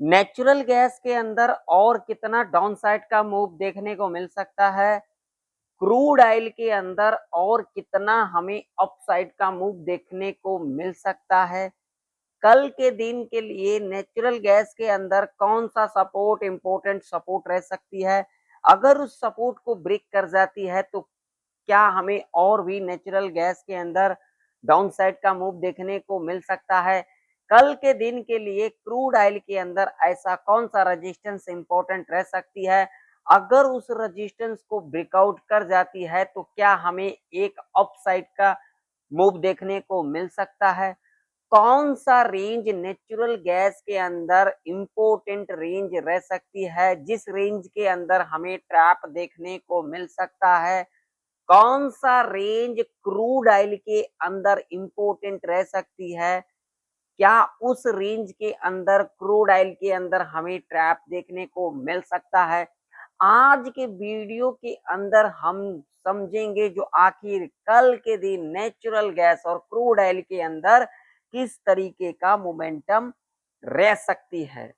Natural gas के अंदर और कितना डाउन साइड का मूव देखने को मिल सकता है, क्रूड ऑयल के अंदर और कितना हमें अप साइड का मूव देखने को मिल सकता है, कल के दिन के लिए नेचुरल गैस के अंदर कौन सा सपोर्ट इंपॉर्टेंट सपोर्ट रह सकती है, अगर उस सपोर्ट को ब्रेक कर जाती है तो क्या हमें और भी नेचुरल गैस के अंदर डाउन साइड का मूव देखने को मिल सकता है। कल के दिन के लिए क्रूड ऑयल के अंदर ऐसा कौन सा रेजिस्टेंस इंपॉर्टेंट रह सकती है, अगर उस रेजिस्टेंस को ब्रेकआउट कर जाती है तो क्या हमें एक अप साइड का मूव देखने को मिल सकता है। कौन सा रेंज नेचुरल गैस के अंदर इंपॉर्टेंट रेंज रह सकती है, जिस रेंज के अंदर हमें ट्रैप देखने को मिल सकता है। कौन सा रेंज क्रूड ऑयल के अंदर इंपॉर्टेंट रह सकती है, क्या उस रेंज के अंदर क्रूड ऑयल के अंदर हमें ट्रैप देखने को मिल सकता है। आज के वीडियो के अंदर हम समझेंगे जो आखिर कल के दिन नेचुरल गैस और क्रूड ऑयल के अंदर किस तरीके का मोमेंटम रह सकती है।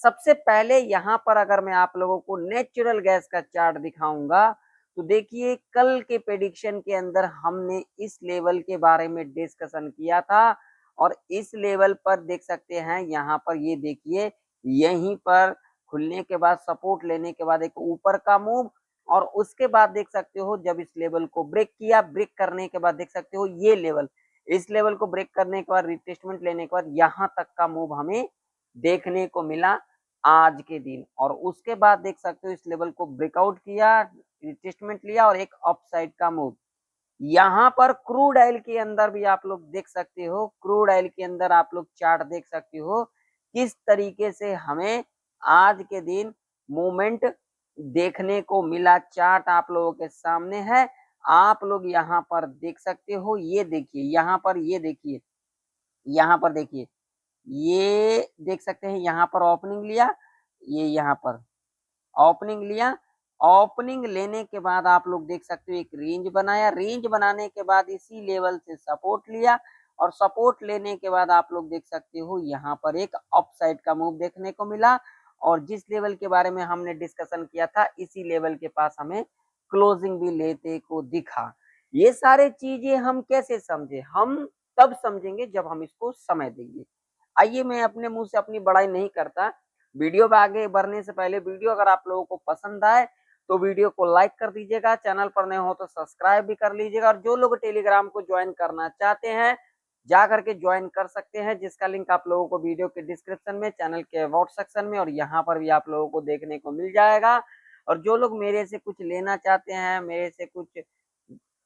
सबसे पहले यहाँ पर अगर मैं आप लोगों को नेचुरल गैस का चार्ट दिखाऊंगा तो देखिए कल के प्रेडिक्शन के अंदर हमने इस लेवल के बारे में डिस्कशन किया था और इस लेवल पर देख सकते हैं यहाँ पर ये देखिए यहीं पर खुलने के बाद सपोर्ट लेने के बाद एक ऊपर का मूव और उसके बाद देख सकते हो जब इस लेवल को ब्रेक किया, ब्रेक करने के बाद देख सकते हो ये लेवल, इस लेवल को ब्रेक करने के बाद रिटेस्टमेंट लेने के बाद यहाँ तक का मूव हमें देखने को मिला आज के दिन और उसके बाद देख सकते हो इस लेवल को ब्रेकआउट किया, रिटेस्टमेंट लिया और एक अप साइड का मूव। यहाँ पर क्रूड ऑयल के अंदर भी आप लोग देख सकते हो, क्रूड ऑयल के अंदर आप लोग चार्ट देख सकते हो किस तरीके से हमें आज के दिन मूवमेंट देखने को मिला। चार्ट आप लोगों के सामने है, आप लोग यहाँ पर देख सकते हो। ये देखिए यहाँ पर, ये देखिए यहाँ पर, देखिए ये देख सकते हैं यहाँ पर ओपनिंग लिया, ये यहाँ पर ओपनिंग लिया, ओपनिंग लेने के बाद आप लोग देख सकते हो एक रेंज बनाया, रेंज बनाने के बाद इसी लेवल से सपोर्ट लिया और सपोर्ट लेने के बाद आप लोग देख सकते हो यहाँ पर एक अप साइड का मूव देखने को मिला और जिस लेवल के बारे में हमने डिस्कशन किया था इसी लेवल के पास हमें क्लोजिंग भी लेते को दिखा। ये सारे चीजें हम कैसे समझे, हम तब समझेंगे जब हम इसको समय देंगे। आइए मैं अपने मुंह से अपनी बड़ाई नहीं करता, वीडियो में आगे बढ़ने से पहले वीडियो अगर आप लोगों को पसंद आए तो वीडियो को लाइक कर दीजिएगा, चैनल पर नए हो तो सब्सक्राइब भी कर लीजिएगा और जो लोग टेलीग्राम को ज्वाइन करना चाहते हैं जा करके ज्वाइन कर सकते हैं, जिसका लिंक आप लोगों को वीडियो के डिस्क्रिप्शन में, चैनल के अबाउट सेक्शन में और यहाँ पर भी आप लोगों को देखने को मिल जाएगा। और जो लोग मेरे से कुछ लेना चाहते हैं, मेरे से कुछ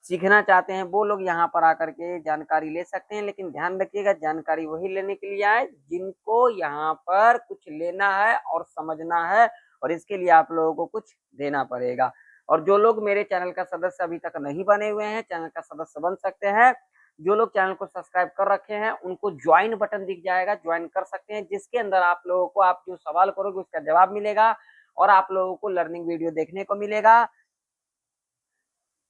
सीखना चाहते हैं, वो लोग यहाँ पर आकर के जानकारी ले सकते हैं, लेकिन ध्यान रखिएगा जानकारी वही लेने के लिए आए जिनको यहाँ पर कुछ लेना है और समझना है और इसके लिए आप लोगों को कुछ देना पड़ेगा। और जो लोग मेरे चैनल का सदस्य अभी तक नहीं बने हुए हैं चैनल का सदस्य बन सकते हैं। जो लोग चैनल को सब्सक्राइब कर रखे हैं उनको ज्वाइन बटन दिख जाएगा, ज्वाइन कर सकते हैं, जिसके अंदर आप लोगों को आप जो सवाल करोगे उसका जवाब मिलेगा और आप लोगों को लर्निंग वीडियो देखने को मिलेगा।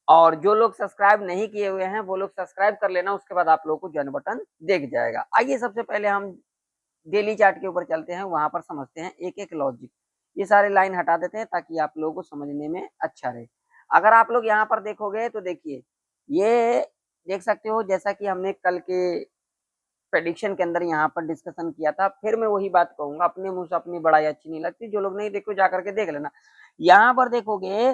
और जो लोग सब्सक्राइब नहीं किए हुए हैं वो लोग सब्सक्राइब कर लेना, उसके बाद आप लोगों को ज्वाइन बटन दिख जाएगा। आइए सबसे पहले हम डेली चार्ट के ऊपर चलते हैं, वहां पर समझते हैं एक एक लॉजिक। ये सारे लाइन हटा देते हैं ताकि आप लोगों को समझने में अच्छा रहे। अगर आप लोग यहाँ पर देखोगे तो देखिए ये देख सकते हो जैसा कि हमने कल के प्रेडिक्शन के अंदर यहाँ पर डिस्कशन किया था, फिर मैं वही बात कहूंगा, अपने मुंह से अपनी बड़ाई अच्छी नहीं लगती, जो लोग नहीं देखो जाकर के देख लेना। यहाँ पर देखोगे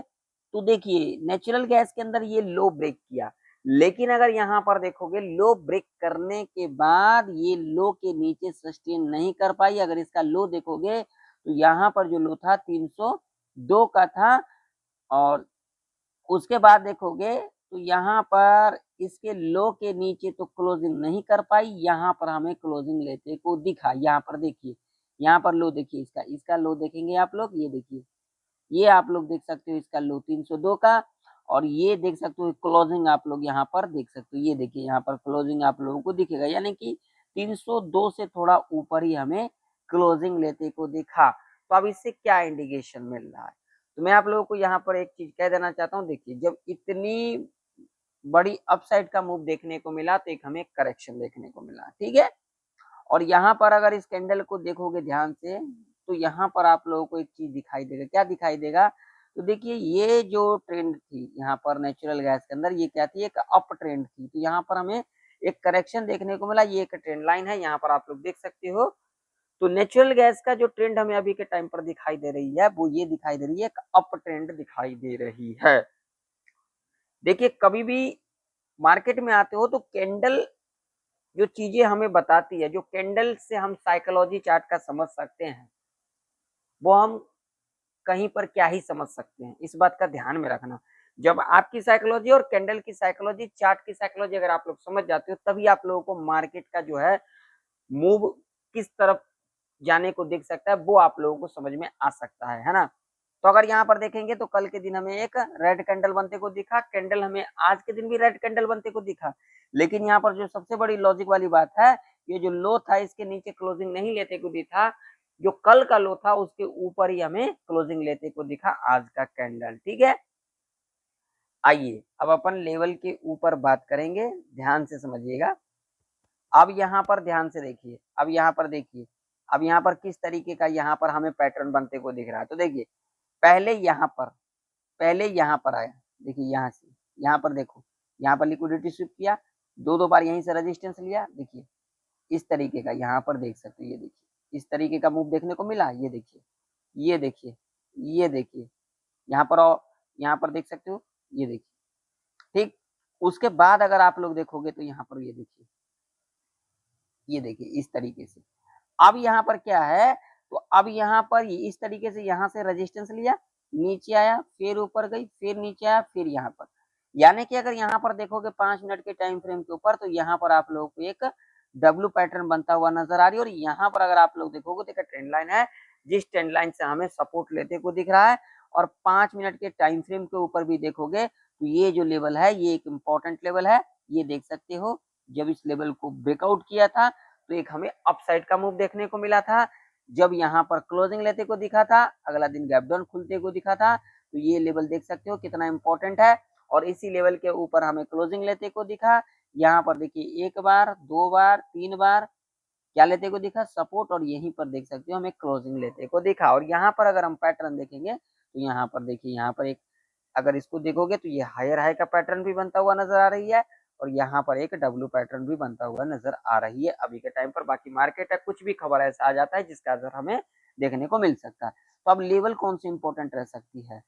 तो देखिए नेचुरल गैस के अंदर ये लो ब्रेक किया, लेकिन अगर यहाँ पर देखोगे लो ब्रेक करने के बाद ये लो के नीचे सस्टेन नहीं कर पाई। अगर इसका लो देखोगे तो यहाँ पर जो लो था 302 का था और उसके बाद देखोगे तो यहाँ पर इसके लो के नीचे तो क्लोजिंग नहीं कर पाई, यहाँ पर हमें क्लोजिंग लेते को दिखा। यहाँ पर देखिए, यहाँ पर लो देखिए, इसका इसका लो देखेंगे आप लोग, ये देखिए, ये आप लोग देख सकते हो इसका लो 302 का और ये देख सकते हो क्लोजिंग आप लोग यहाँ पर देख सकते हो, ये देखिए यहाँ पर क्लोजिंग आप लोगों को दिखेगा, यानी कि 302 से थोड़ा ऊपर ही हमें क्लोजिंग लेते को दिखा। तो अब इससे क्या इंडिकेशन मिल रहा है, तो मैं आप लोगों को यहाँ पर एक चीज कह देना चाहता हूँ। देखिए जब इतनी बड़ी अपसाइड का मूव देखने को मिला तो एक हमें करेक्शन देखने को मिला, ठीक है। और यहाँ पर अगर इस कैंडल को देखोगे ध्यान से तो यहाँ पर आप लोगों को एक चीज दिखाई देगा, क्या दिखाई देगा? तो देखिए ये जो ट्रेंड थी यहाँ पर नेचुरल गैस के अंदर, ये क्या थी? एक अप ट्रेंड थी। तो यहाँ पर हमें एक करेक्शन देखने को मिला, ये एक ट्रेंड लाइन है, यहाँ पर आप लोग देख सकते हो। तो नेचुरल गैस का जो ट्रेंड हमें अभी के टाइम पर दिखाई दे रही है, वो ये दिखाई दे रही है, एक अप ट्रेंड दिखाई दे रही है। देखिए कभी भी मार्केट में आते हो तो कैंडल जो चीजें हमें बताती है, जो कैंडल से हम साइकोलॉजी चार्ट का समझ सकते हैं, वो हम कहीं पर क्या ही समझ सकते हैं। इस बात का ध्यान में रखना, जब आपकी साइकोलॉजी और कैंडल की साइकोलॉजी, चार्ट की साइकोलॉजी अगर आप लोग समझ जाते हो, तभी आप लोगों को मार्केट का जो है मूव किस तरफ जाने को दिख सकता है, वो आप लोगों को समझ में आ सकता है ना। तो अगर यहाँ पर देखेंगे तो कल के दिन हमें एक रेड कैंडल बनते को दिखा, कैंडल हमें आज के दिन भी रेड कैंडल बनते को दिखा, लेकिन यहाँ पर जो सबसे बड़ी लॉजिक वाली बात है, ये जो लो था इसके नीचे क्लोजिंग नहीं लेते को दिखा, जो कल का लो था उसके ऊपर ही हमें क्लोजिंग लेते को दिखा आज का कैंडल। ठीक है, आइए अब अपन लेवल के ऊपर बात करेंगे, ध्यान से समझिएगा। अब यहाँ पर ध्यान से देखिए, अब यहाँ पर देखिए, अब यहाँ पर किस तरीके का यहाँ पर हमें पैटर्न बनते को दिख रहा है। तो देखिए पहले यहाँ पर आया, देखिए यहाँ से यहाँ पर देखो, यहाँ पर लिक्विडिटी स्विप किया, दो बार यहीं से रेजिस्टेंस लिया, देखिए इस तरीके का यहाँ पर देख सकते हो, ये देखिए इस तरीके का मूव देखने को मिला, ये देखिए ये देखिए ये देखिए यहाँ पर, और यहाँ पर देख सकते हो, ये देखिए। ठीक, उसके बाद अगर आप लोग देखोगे तो यहाँ पर ये देखिए इस तरीके से। अब यहाँ पर क्या है, तो अब यहाँ पर इस तरीके से यहाँ से रेजिस्टेंस लिया, नीचे आया, फिर ऊपर गई, फिर नीचे आया, फिर यहाँ पर, यानी कि अगर यहाँ पर देखोगे 5 मिनट के टाइम फ्रेम के ऊपर, तो यहाँ पर आप लोगों को एक डब्ल्यू पैटर्न बनता हुआ नजर आ रही है। और यहाँ पर अगर आप लोग देखोगे तो एक ट्रेंड लाइन है, जिस ट्रेंड लाइन से हमें सपोर्ट लेते को दिख रहा है। और 5 मिनट के टाइम फ्रेम के ऊपर भी देखोगे तो ये जो लेवल है, ये एक इम्पोर्टेंट लेवल है, ये देख सकते हो। जब इस लेवल को ब्रेकआउट किया था तो एक हमें अपसाइड का मूव देखने को मिला था। जब यहाँ पर क्लोजिंग लेते को दिखा था, अगला दिन गैप डाउन खुलते को दिखा था, तो ये लेवल देख सकते हो कितना इंपॉर्टेंट है। और इसी लेवल के ऊपर हमें क्लोजिंग लेते को दिखा, यहाँ पर देखिए 1 बार 2 बार 3 बार क्या लेते को दिखा, सपोर्ट, और यहीं पर देख सकते हो हमें क्लोजिंग लेते को दिखा। और यहाँ पर अगर हम पैटर्न देखेंगे तो यहाँ पर देखिए, यहाँ पर एक, अगर इसको देखोगे तो ये हायर हाई का पैटर्न भी बनता हुआ नजर आ रही है, और यहाँ पर एक डब्ल्यू पैटर्न भी बनता हुआ नजर आ रही है अभी के टाइम पर। बाकी मार्केट है, कुछ भी खबर ऐसा आ जाता है जिसका असर हमें देखने को मिल सकता है। तो अब लेवल कौन सी इंपॉर्टेंट रह सकती है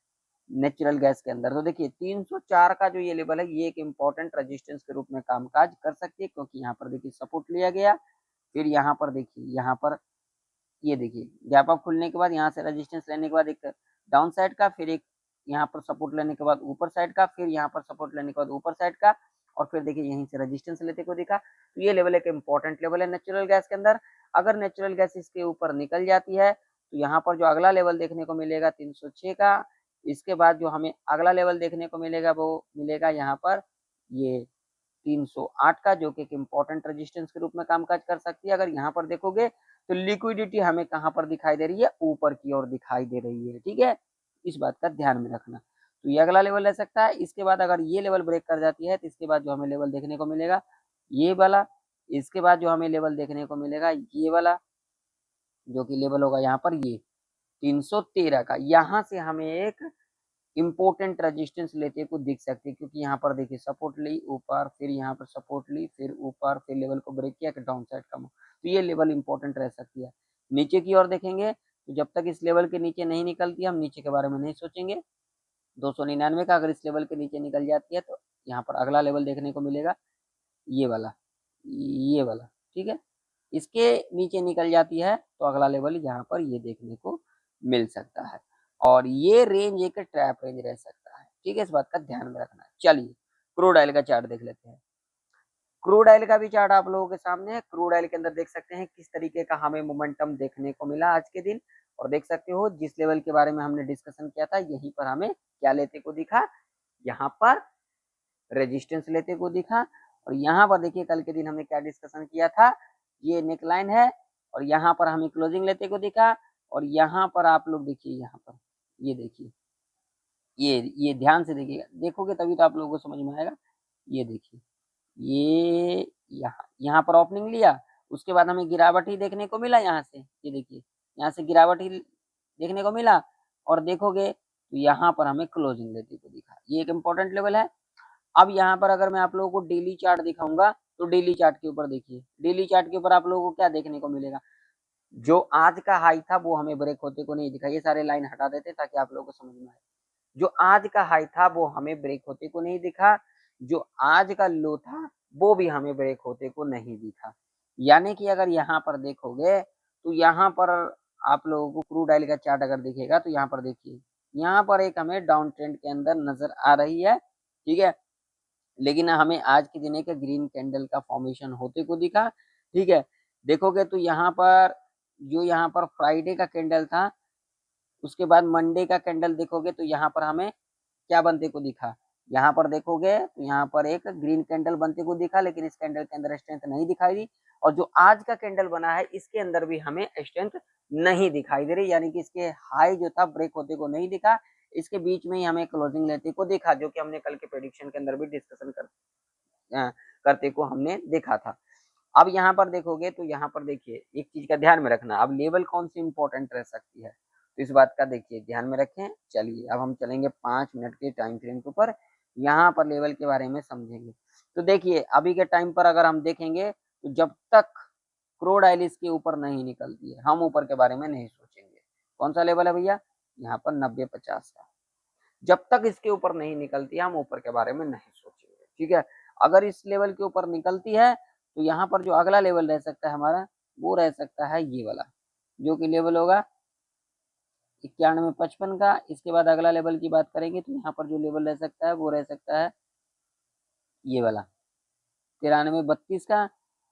नेचुरल गैस के अंदर? तो देखिए 304 का जो ये लेवल है, ये एक इंपॉर्टेंट रेजिस्टेंस के रूप में कामकाज कर सकती है, क्योंकि यहाँ पर देखिए सपोर्ट लिया गया, फिर यहाँ पर देखिए, यहाँ पर ये देखिए गैप अप खुलने के बाद यहाँ से रेजिस्टेंस लेने के बाद एक डाउन साइड का, फिर एक यहाँ पर सपोर्ट लेने के बाद ऊपर साइड का, फिर यहाँ पर सपोर्ट लेने के बाद ऊपर साइड का, और फिर देखिए यहीं से रेजिस्टेंस लेते को दिखा। तो ये लेवल एक इंपॉर्टेंट लेवल है नेचुरल गैस के अंदर। अगर नेचुरल गैस इसके ऊपर निकल जाती है तो यहाँ पर जो अगला लेवल देखने को मिलेगा 306 का, इसके बाद जो हमें अगला लेवल देखने को मिलेगा वो मिलेगा यहाँ पर ये 308 का, जो कि एक इम्पोर्टेंट रेजिस्टेंस के रूप में कामकाज कर सकती है। अगर यहाँ पर देखोगे तो लिक्विडिटी हमें कहाँ पर दिखाई दे रही है, ऊपर की ओर दिखाई दे रही है। ठीक है, इस बात का ध्यान में रखना। तो ये अगला लेवल रह सकता है। इसके बाद अगर ये लेवल ब्रेक कर जाती है तो इसके बाद जो हमें लेवल देखने को मिलेगा ये वाला, इसके बाद जो हमें लेवल देखने को मिलेगा ये वाला, जो कि लेवल होगा यहाँ पर ये 313 का। यहाँ से हमें एक इम्पोर्टेंट रेजिस्टेंस लेते को दिख सकती है, क्योंकि यहाँ पर देखिए सपोर्ट ली ऊपर, फिर यहाँ पर सपोर्ट ली, फिर ऊपर, फिर लेवल को ब्रेक किया कि डाउन साइड का मूव। तो ये लेवल इंपॉर्टेंट रह सकती है। नीचे की ओर देखेंगे तो जब तक इस लेवल के नीचे नहीं निकलती हम नीचे के बारे में नहीं सोचेंगे। 299 का अगर इस लेवल के नीचे निकल जाती है तो यहाँ पर अगला लेवल देखने को मिलेगा ये वाला, ये वाला। ठीक है, इसके नीचे निकल जाती है तो अगला लेवल यहाँ पर ये देखने को मिल सकता है। और ये रेंज एक ट्रैप रेंज रह सकता है। ठीक है, इस बात का ध्यान में रखना है। चलिए क्रूड ऑयल का चार्ट देख लेते हैं। क्रूड ऑयल का भी चार्ट आप लोगों के सामने है। क्रूड ऑयल के अंदर देख सकते हैं किस तरीके का हमें मोमेंटम देखने को मिला आज के दिन। और देख सकते हो जिस लेवल के बारे में हमने डिस्कशन किया था, यहीं पर हमें क्या लेते को दिखा, यहाँ पर रेजिस्टेंस लेते को दिखा। और यहाँ पर देखिए कल के दिन हमने क्या डिस्कशन किया था, ये नेकलाइन है, और यहाँ पर हमें क्लोजिंग लेते को दिखा। और यहाँ पर आप लोग देखिए, यहाँ पर ये देखिए, ये ध्यान से देखिएगा, देखोगे तभी तो आप लोगों को समझ में आएगा। ये देखिए, ये यहाँ पर ओपनिंग लिया, उसके बाद हमें गिरावट ही देखने को मिला यहाँ से, ये देखिए यहाँ से गिरावट ही देखने को मिला, और देखोगे तो यहाँ पर हमें क्लोजिंग लेते को दिखा, ये एक इम्पोर्टेंट लेवल है। अब यहाँ पर अगर मैं आप लोगों को डेली चार्ट दिखाऊंगा, तो डेली चार्ट के ऊपर देखिए, डेली चार्ट के ऊपर आप लोगों को क्या देखने को मिलेगा, जो आज का हाई था वो हमें ब्रेक होते को नहीं दिखा, ये सारे लाइन हटा देते ताकि आप लोगों को समझ में आए। जो आज का हाई था वो हमें ब्रेक होते को नहीं दिखा, जो आज का लो था वो भी हमें ब्रेक होते को नहीं दिखा। यानी कि अगर यहाँ पर देखोगे तो यहाँ पर आप लोगों को क्रूड ऑयल का चार्ट अगर दिखेगा तो यहाँ पर देखिए, यहाँ पर एक हमें डाउन ट्रेंड के अंदर नजर आ रही है, ठीक है, लेकिन हमें आज के दिन एक ग्रीन कैंडल का फॉर्मेशन होते को दिखा, ठीक है। देखोगे तो यहाँ पर जो यहाँ पर फ्राइडे का कैंडल था, उसके बाद मंडे का कैंडल देखोगे तो यहाँ पर हमें क्या बनते को दिखा, यहाँ पर देखोगे तो यहाँ पर एक ग्रीन कैंडल बनते को दिखा, लेकिन इस कैंडल के अंदर स्ट्रेंथ नहीं दिखाई दी, और जो आज का कैंडल बना है इसके अंदर भी हमें स्ट्रेंथ नहीं दिखाई दे रही, यानी कि इसके हाई जो था ब्रेक होते को नहीं दिखा, इसके बीच में ही हमें क्लोजिंग लेते को दिखा, जो कि हमने कल के प्रेडिक्शन के अंदर भी डिस्कशन करते को हमने देखा था। अब यहाँ पर देखोगे तो यहाँ पर देखिए एक चीज का ध्यान में रखना, अब लेवल कौन सी इंपॉर्टेंट रह सकती है, तो इस बात का देखिए ध्यान में रखें। चलिए अब हम चलेंगे 5 मिनट के टाइम फ्रेम के ऊपर, यहाँ पर लेवल के बारे में समझेंगे। तो देखिए अभी के टाइम पर अगर हम देखेंगे तो जब तक क्रूड ऑयल इसके ऊपर नहीं निकलती है हम ऊपर के बारे में नहीं सोचेंगे। कौन सा लेवल है भैया, यहाँ पर 90-50 का, जब तक इसके ऊपर नहीं निकलती है हम ऊपर के बारे में नहीं सोचेंगे, ठीक है। अगर इस लेवल के ऊपर निकलती है तो यहाँ पर जो अगला लेवल रह सकता है हमारा, वो रह सकता है ये वाला, जो कि लेवल होगा 91-55 का। इसके बाद अगला लेवल की बात करेंगे तो यहाँ पर जो लेवल रह सकता है वो रह सकता है ये वाला 93-32 का,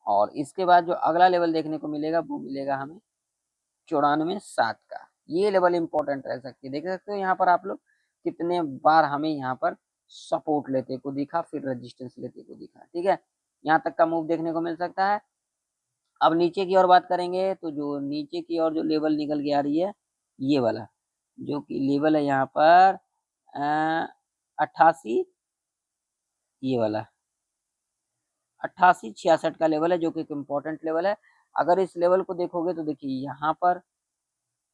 और इसके बाद जो अगला लेवल देखने को मिलेगा वो मिलेगा हमें 94-7 का। ये लेवल इंपॉर्टेंट रह सकती है, देख सकते हो यहाँ पर आप लोग कितने बार हमें यहाँ पर सपोर्ट लेते को दिखा, फिर रेजिस्टेंस लेते को दिखा, ठीक है, यहाँ तक का मूव देखने को मिल सकता है। अब नीचे की ओर बात करेंगे तो जो नीचे की ओर जो लेवल निकल के आ रही है ये वाला, जो कि लेवल है यहाँ पर 88, ये वाला 88-66 का लेवल है, जो कि एक इम्पोर्टेंट लेवल है। अगर इस लेवल को देखोगे तो देखिए यहाँ पर,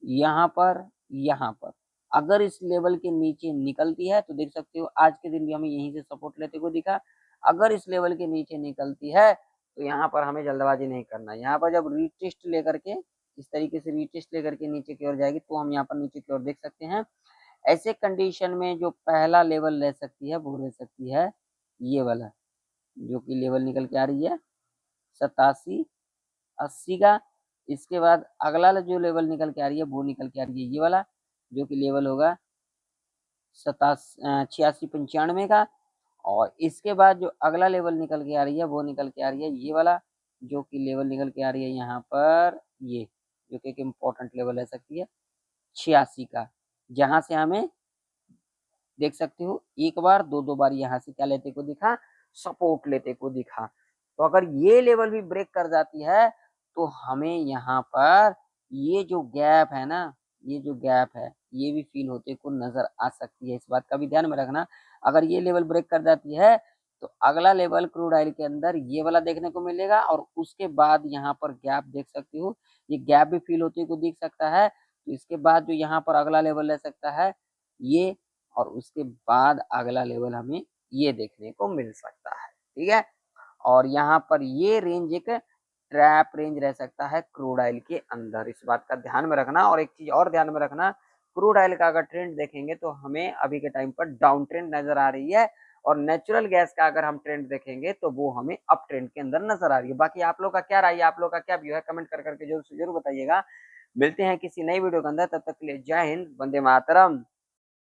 यहाँ पर, यहाँ पर अगर इस लेवल के नीचे निकलती है तो देख सकते हो आज के दिन भी हमें यहीं से सपोर्ट लेते को दिखा। अगर इस लेवल के नीचे निकलती है तो यहाँ पर हमें जल्दबाजी नहीं करना, यहाँ पर जब रीटेस्ट लेकर के इस तरीके से रीटेस्ट लेकर के नीचे की ओर जाएगी तो हम यहाँ पर नीचे की ओर देख सकते हैं। ऐसे कंडीशन में जो पहला लेवल रह सकती है वो रह सकती है ये वाला, जो कि लेवल निकल के आ रही है 87-80 का। इसके बाद अगला जो लेवल निकल के आ रही है वो निकल के आ रही है ये वाला, जो कि लेवल होगा 86-95 का। और इसके बाद जो अगला लेवल निकल के आ रही है वो निकल के आ रही है ये वाला, जो कि लेवल निकल के आ रही है यहाँ पर ये, जो कि एक इम्पोर्टेंट लेवल रह सकती है 86 का, जहां से हमें देख सकते हो एक बार दो बार यहाँ से क्या लेते को दिखा, सपोर्ट लेते को दिखा। तो अगर ये लेवल भी ब्रेक कर जाती है तो हमें यहाँ पर ये जो गैप है ना, ये जो गैप है ये भी फील होते को नजर आ सकती है, इस बात का भी ध्यान में रखना। अगर ये लेवल ब्रेक कर जाती है तो अगला लेवल क्रूड ऑयल के अंदर ये वाला देखने को मिलेगा, और उसके बाद यहाँ पर गैप देख सकते हो, ये गैप भी फील होते को दिख सकता है। तो इसके बाद जो यहाँ पर अगला लेवल रह सकता है ये, और उसके बाद अगला लेवल हमें ये देखने को मिल सकता है, ठीक है। और यहाँ पर ये रेंज एक ट्रैप रेंज रह सकता है क्रूड ऑयल के अंदर, इस बात का ध्यान में रखना। और एक चीज और ध्यान में रखना, क्रूड ऑयल का अगर ट्रेंड देखेंगे तो हमें अभी के टाइम पर डाउन ट्रेंड नजर आ रही है, और नेचुरल गैस का अगर हम ट्रेंड देखेंगे तो वो हमें अप ट्रेंड के अंदर नजर आ रही है। बाकी आप लोग का क्या राय है, आप लोग का क्या व्यू है, कमेंट कर करके जरूर जरूर बताइएगा। मिलते हैं किसी नई वीडियो के अंदर, तब तक के लिए जय हिंद, वंदे मातरम।